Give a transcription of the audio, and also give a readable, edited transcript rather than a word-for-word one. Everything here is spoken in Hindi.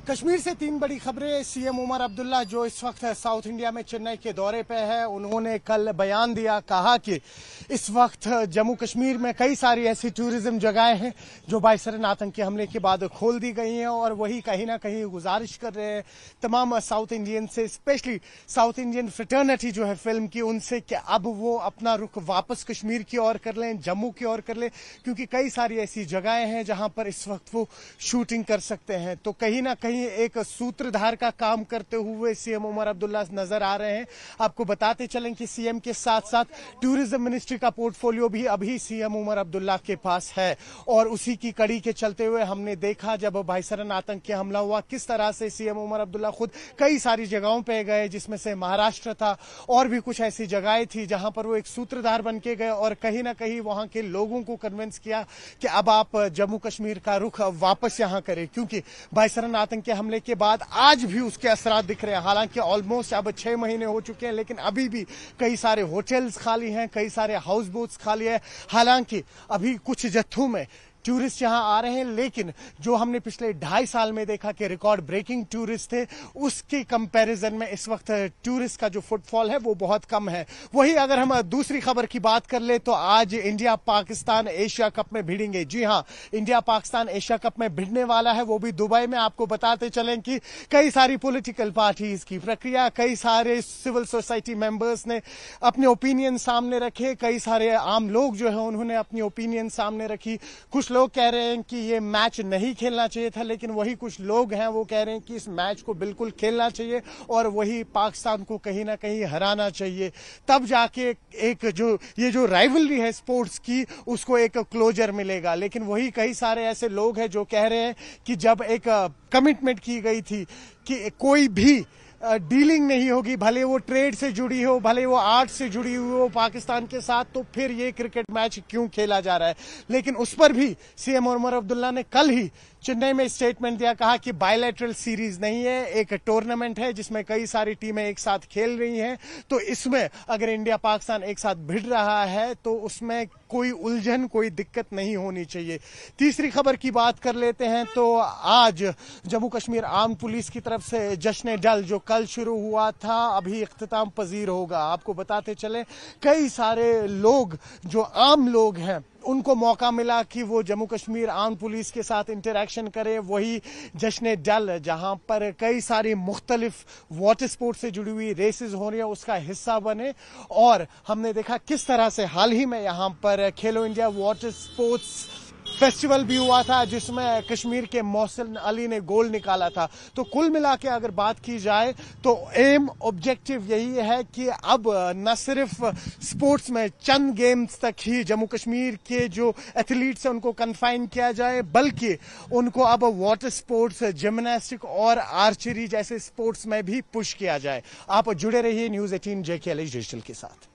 कश्मीर से तीन बड़ी खबरें। सीएम उमर अब्दुल्ला जो इस वक्त साउथ इंडिया में चेन्नई के दौरे पे है, उन्होंने कल बयान दिया, कहा कि इस वक्त जम्मू कश्मीर में कई सारी ऐसी टूरिज्म जगहें हैं जो बाइसरन आतंकी हमले के बाद खोल दी गई हैं और वही कहीं ना कहीं गुजारिश कर रहे हैं तमाम साउथ इंडियन से, स्पेशली साउथ इंडियन फ्रेटर्निटी जो है फिल्म की, उनसे कि अब वो अपना रुख वापस कश्मीर की ओर कर लें, जम्मू की ओर कर लें, क्योंकि कई सारी ऐसी जगहें हैं जहां पर इस वक्त वो शूटिंग कर सकते हैं। तो कहीं ना कहीं एक सूत्रधार का काम करते हुए सीएम उमर अब्दुल्ला नजर आ रहे हैं। आपको बताते चलें कि सीएम के साथ साथ टूरिज्म मिनिस्ट्री का पोर्टफोलियो भी अभी सीएम उमर अब्दुल्ला के पास है और उसी की कड़ी के चलते हुए हमने देखा जब बाइसरन आतंकी हमला हुआ किस तरह से सीएम उमर अब्दुल्ला खुद कई सारी जगहों पे गए, जिसमें से महाराष्ट्र था और भी कुछ ऐसी जगहें थी जहां पर वो एक सूत्रधार बन के गए और कहीं ना कहीं वहां के लोगों को कन्विंस किया कि अब आप जम्मू कश्मीर का रुख वापस यहां करें, क्योंकि बाइसरन आतंकी हमले के बाद आज भी उसके असरात दिख रहे हैं। हालांकि ऑलमोस्ट अब 6 महीने हो चुके हैं, लेकिन अभी भी कई सारे होटल्स खाली हैं, कई सारे हाउस बोट्स खाली है। हालांकि अभी कुछ जत्थों में टूरिस्ट यहां आ रहे हैं, लेकिन जो हमने पिछले 2.5 साल में देखा कि रिकॉर्ड ब्रेकिंग टूरिस्ट थे, उसके कंपैरिजन में इस वक्त टूरिस्ट का जो फुटफॉल है वो बहुत कम है। वही अगर हम दूसरी खबर की बात कर ले तो आज इंडिया पाकिस्तान एशिया कप में भिड़ेंगे। जी हां, इंडिया पाकिस्तान एशिया कप में भिड़ने वाला है, वो भी दुबई में। आपको बताते चलें कि कई सारी पॉलिटिकल पार्टीज की प्रक्रिया, कई सारे सिविल सोसाइटी मेंबर्स ने अपने ओपिनियन सामने रखे, कई सारे आम लोग जो है उन्होंने अपनी ओपिनियन सामने रखी। कुछ लोग कह रहे हैं कि ये मैच नहीं खेलना चाहिए था, लेकिन वही कुछ लोग हैं वो कह रहे हैं कि इस मैच को बिल्कुल खेलना चाहिए और वही पाकिस्तान को कहीं ना कहीं हराना चाहिए। तब जाके एक जो राइवलरी है स्पोर्ट्स की, उसको एक क्लोजर मिलेगा। लेकिन वही कई सारे ऐसे लोग हैं जो कह रहे हैं कि जब एक कमिटमेंट की गई थी कि कोई भी डीलिंग नहीं होगी, भले वो ट्रेड से जुड़ी हो, भले वो आर्ट से जुड़ी हुई हो पाकिस्तान के साथ, तो फिर ये क्रिकेट मैच क्यों खेला जा रहा है। लेकिन उस पर भी सीएम उमर अब्दुल्ला ने कल ही चेन्नई में स्टेटमेंट दिया, कहा कि बायलैटरल सीरीज नहीं है, एक टूर्नामेंट है जिसमें कई सारी टीमें एक साथ खेल रही हैं। तो इसमें अगर इंडिया पाकिस्तान एक साथ भिड़ रहा है तो उसमें कोई उलझन, कोई दिक्कत नहीं होनी चाहिए। तीसरी खबर की बात कर लेते हैं तो आज जम्मू कश्मीर आर्म पुलिस की तरफ से जश्न डल जो कल शुरू हुआ था अभी इख्तिताम पजीर होगा। आपको बताते चले कई सारे लोग जो आम लोग हैं उनको मौका मिला कि वो जम्मू कश्मीर आर्म पुलिस के साथ इंटरेक्शन करें। वही जश्न डल जहां पर कई सारी मुख्तलिफ वाटर स्पोर्ट्स से जुड़ी हुई रेसेस हो रही है उसका हिस्सा बने। और हमने देखा किस तरह से हाल ही में यहां पर खेलो इंडिया वाटर स्पोर्ट्स फेस्टिवल भी हुआ था जिसमें कश्मीर के मोहसिन अली ने गोल्ड निकाला था। तो कुल मिला के अगर बात की जाए तो एम ऑब्जेक्टिव यही है कि अब न सिर्फ स्पोर्ट्स में चंद गेम्स तक ही जम्मू कश्मीर के जो एथलीट्स हैं उनको कन्फाइन किया जाए, बल्कि उनको अब वाटर स्पोर्ट्स, जिम्नास्टिक और आर्चरी जैसे स्पोर्ट्स में भी पुश किया जाए। आप जुड़े रहिए न्यूज़ 18 JKLH डिजिटल के साथ।